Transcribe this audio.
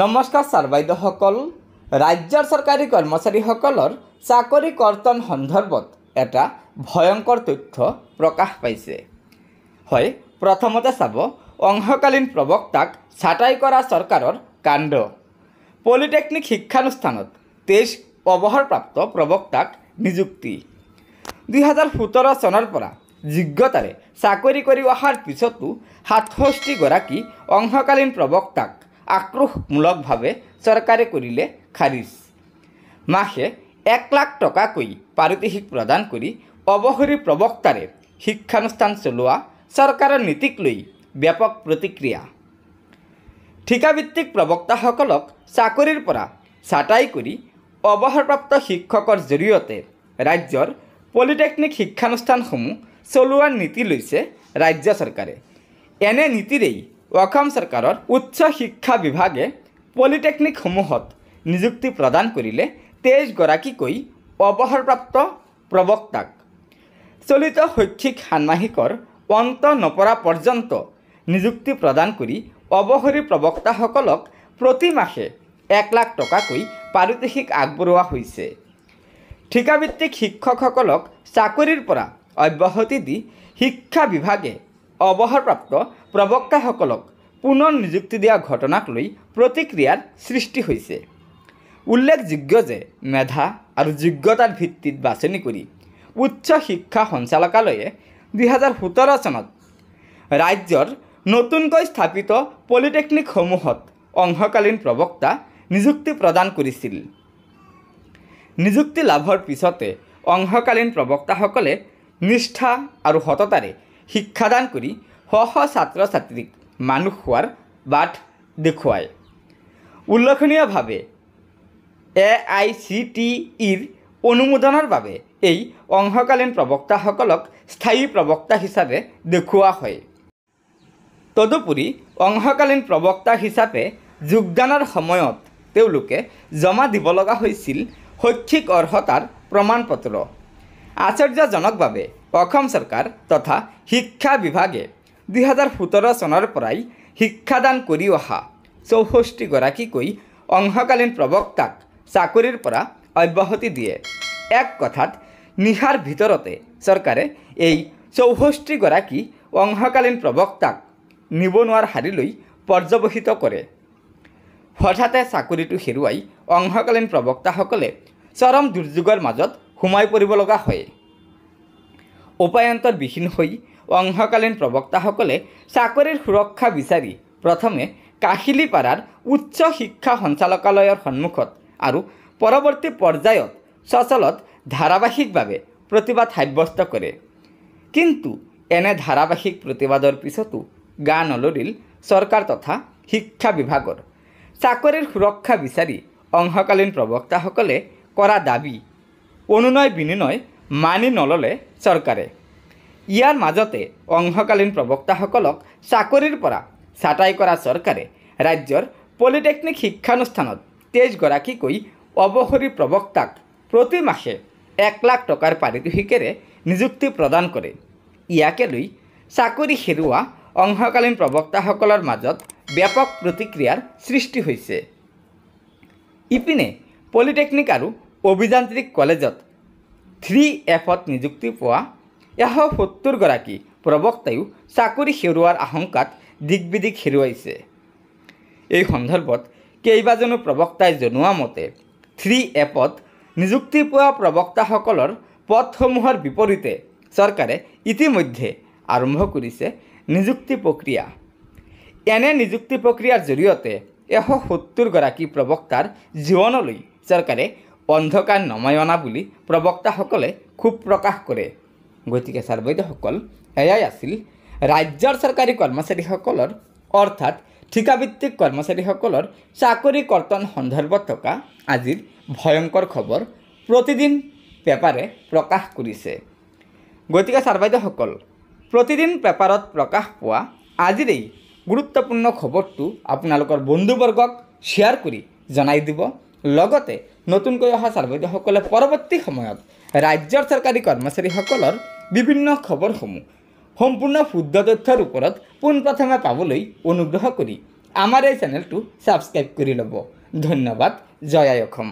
নমস্কাৰ ছাৰ বাইদেউসকল। ৰাজ্যৰ চৰকাৰী কৰ্মচাৰীসকলৰ চাকৰি কৰ্তন সন্দৰ্ভত এটা ভয়ংকৰ তথ্য প্ৰকাশ পাইছে। হয়, প্ৰথমতে চাব অংশকালীন প্ৰবক্তাক ছাঁটাই কৰা চৰকাৰৰ কাণ্ড। পলিটেকনিক শিক্ষানুষ্ঠানত 23 অৱসৰপ্ৰাপ্ত প্ৰবক্তাক নিযুক্তি। 2017 চনৰ পৰা যোগ্যতাৰে চাকৰি কৰি অহাৰ পিছতো 67গৰাকী অংশকালীন প্ৰবক্তাক আক্ৰোশমূলকভাৱে চৰকাৰে কৰিলে খাৰিজ। মাহে 1 লাখ টকাকৈ পাৰিতোষিক প্ৰদান কৰি অৱসৰী প্ৰবক্তাৰে শিক্ষানুষ্ঠান চলোৱা চৰকাৰৰ নীতিক লৈ ব্যাপক প্ৰতিক্ৰিয়া। ঠিকাভিত্তিক প্ৰবক্তাসকলক চাকৰিৰ পৰা ছাঁটাই কৰি অৱসৰপ্ৰাপ্ত শিক্ষকৰ জৰিয়তে ৰাজ্যৰ পলিটেকনিক শিক্ষানুষ্ঠানসমূহ চলোৱাৰ নীতি লৈছে ৰাজ্য চৰকাৰে। এনে নীতিৰেই অসম চৰকাৰৰ উচ্চ শিক্ষা বিভাগে পলিটেকনিকসমূহত নিযুক্তি প্ৰদান কৰিলে 23গৰাকীকৈ অৱসৰপ্ৰাপ্ত প্ৰবক্তাক। চলিত শৈক্ষিক ষাণ্মাসিকৰ অন্ত নপৰা পৰ্যন্ত নিযুক্তি প্ৰদান কৰি অৱসৰী প্ৰবক্তাসকলক প্ৰতি মাহে 1 লাখ টকাকৈ পাৰিতোষিক আগবঢ়োৱা হৈছে। ঠিকাভিত্তিক শিক্ষকসকলক চাকৰিৰ পৰা অব্যাহতি দি শিক্ষা বিভাগে অৱসৰপ্ৰাপ্ত প্ৰবক্তাসকলক পুনৰ নিযুক্তি দিয়া ঘটনাক লৈ প্ৰতিক্ৰিয়াৰ সৃষ্টি হৈছে। উল্লেখযোগ্য যে মেধা আৰু যোগ্যতাৰ ভিত্তিত বাছনি কৰি উচ্চ শিক্ষা সঞ্চালকালয়ে 2017 চনত ৰাজ্যৰ নতুনকৈ স্থাপিত পলিটেকনিকসমূহত অংশকালীন প্ৰবক্তা নিযুক্তি প্ৰদান কৰিছিল। নিযুক্তি লাভৰ পিছতে অংশকালীন প্ৰবক্তাসকলে নিষ্ঠা আৰু সততাৰে শিক্ষাদান কৰি শ শ ছাত্ৰ ছাত্ৰীক মানুহ হোৱাৰ বাট দেখুৱায়। উল্লেখনীয়ভাৱে AICTEৰ অনুমোদনৰ বাবে এই অংশকালীন প্ৰবক্তাসকলক স্থায়ী প্ৰবক্তা হিচাপে দেখুওৱা হয়। তদুপৰি অংশকালীন প্ৰবক্তা হিচাপে যোগদানৰ সময়ত তেওঁলোকে জমা দিব লগা হৈছিল শৈক্ষিক অৰ্হতাৰ প্ৰমাণপত্ৰ। আশ্চৰ্যজনকভাৱে অসম চৰকাৰ তথা শিক্ষা বিভাগে 2017 চনৰ পৰাই শিক্ষাদান কৰি অহা 64গৰাকীকৈ অংশকালীন প্ৰবক্তাক চাকৰিৰ পৰা অব্যাহতি দিয়ে। এক কথাত নিশাৰ ভিতৰতে চৰকাৰে এই 64গৰাকী অংশকালীন প্ৰবক্তাক নিবনুৱাৰ হাৰিলৈ পৰ্যবসিত কৰে। হঠাতে চাকৰিটো হেৰুৱাই অংশকালীন প্ৰবক্তাসকলে চৰম দুৰ্যোগৰ মাজত সোমাই পৰিব লগা হয়। উপায়ন্তৰ হৈ অংশকালীন প্ৰবক্তাসকলে চাকৰিৰ সুৰক্ষা বিচাৰি প্ৰথমে কাহিলীপাৰাৰ উচ্চ শিক্ষা সঞ্চালকালয়ৰ সন্মুখত আৰু পৰৱৰ্তী পৰ্যায়ত সচলত ধাৰাবাহিকভাৱে প্ৰতিবাদ সাব্যস্ত কৰে। কিন্তু এনে ধাৰাবাহিক প্ৰতিবাদৰ পিছতো গা নলৰিল চৰকাৰ তথা শিক্ষা বিভাগৰ। চাকৰিৰ সুৰক্ষা বিচাৰি অংশকালীন প্ৰবক্তাসকলে কৰা দাবী অনুনয় বিনিময় মানি নল'লে চৰকাৰে। ইয়াৰ মাজতে অংশকালীন প্ৰবক্তাসকলক চাকৰিৰ পৰা ছাঁটাই কৰা চৰকাৰে ৰাজ্যৰ পলিটেকনিক শিক্ষানুষ্ঠানত 23গৰাকীকৈ অৱসৰী প্ৰবক্তাক প্ৰতি মাহে 1 লাখ টকাৰ পাৰিতোষিকেৰে নিযুক্তি প্ৰদান কৰে। ইয়াকে লৈ চাকৰি হেৰুওৱা অংশকালীন প্ৰবক্তাসকলৰ মাজত ব্যাপক প্ৰতিক্ৰিয়াৰ সৃষ্টি হৈছে। ইপিনে পলিটেকনিক আৰু অভিযান্ত্ৰিক কলেজত 3Fত নিযুক্তি পোৱা 170গৰাকী প্ৰবক্তায়ো চাকৰি হেৰুওৱাৰ আশংকাত দিগবিদিক হেৰুৱাইছে। এই সন্দৰ্ভত কেইবাজনো প্ৰবক্তাই জনোৱা মতে 3Fত নিযুক্তি পোৱা প্ৰবক্তাসকলৰ পদসমূহৰ বিপৰীতে চৰকাৰে ইতিমধ্যে আৰম্ভ কৰিছে নিযুক্তি প্ৰক্ৰিয়া। এনে নিযুক্তি প্ৰক্ৰিয়াৰ জৰিয়তে 170গৰাকী প্ৰবক্তাৰ জীৱনলৈ চৰকাৰে অন্ধকাৰ নমাই অনা বুলি প্ৰবক্তাসকলে ক্ষোভ প্ৰকাশ কৰে। গতিকে ছাৰ বাইদেউসকল, এয়াই আছিল ৰাজ্যৰ চৰকাৰী কৰ্মচাৰীসকলৰ অৰ্থাৎ ঠিকাভিত্তিক কৰ্মচাৰীসকলৰ চাকৰি কৰ্তন সন্দৰ্ভত থকা আজিৰ ভয়ংকৰ খবৰ প্ৰতিদিন পেপাৰে প্ৰকাশ কৰিছে। গতিকে ছাৰ বাইদেউসকল, প্ৰতিদিন পেপাৰত প্ৰকাশ পোৱা আজিৰ এই গুৰুত্বপূৰ্ণ খবৰটো আপোনালোকৰ বন্ধুবৰ্গক শ্বেয়াৰ কৰি জনাই দিব। লগতে নতুনকৈ অহা ছাৰ বাইদেউসকলে পৰৱৰ্তী সময়ত ৰাজ্যৰ চৰকাৰী কৰ্মচাৰীসকলৰ বিভিন্ন খবৰসমূহ সম্পূৰ্ণ শুদ্ধ তথ্যৰ ওপৰত পোনপ্ৰথমে পাবলৈ অনুগ্ৰহ কৰি আমাৰ এই চেনেলটো ছাবস্ক্ৰাইব কৰি ল'ব। ধন্যবাদ। জয় আই অসম।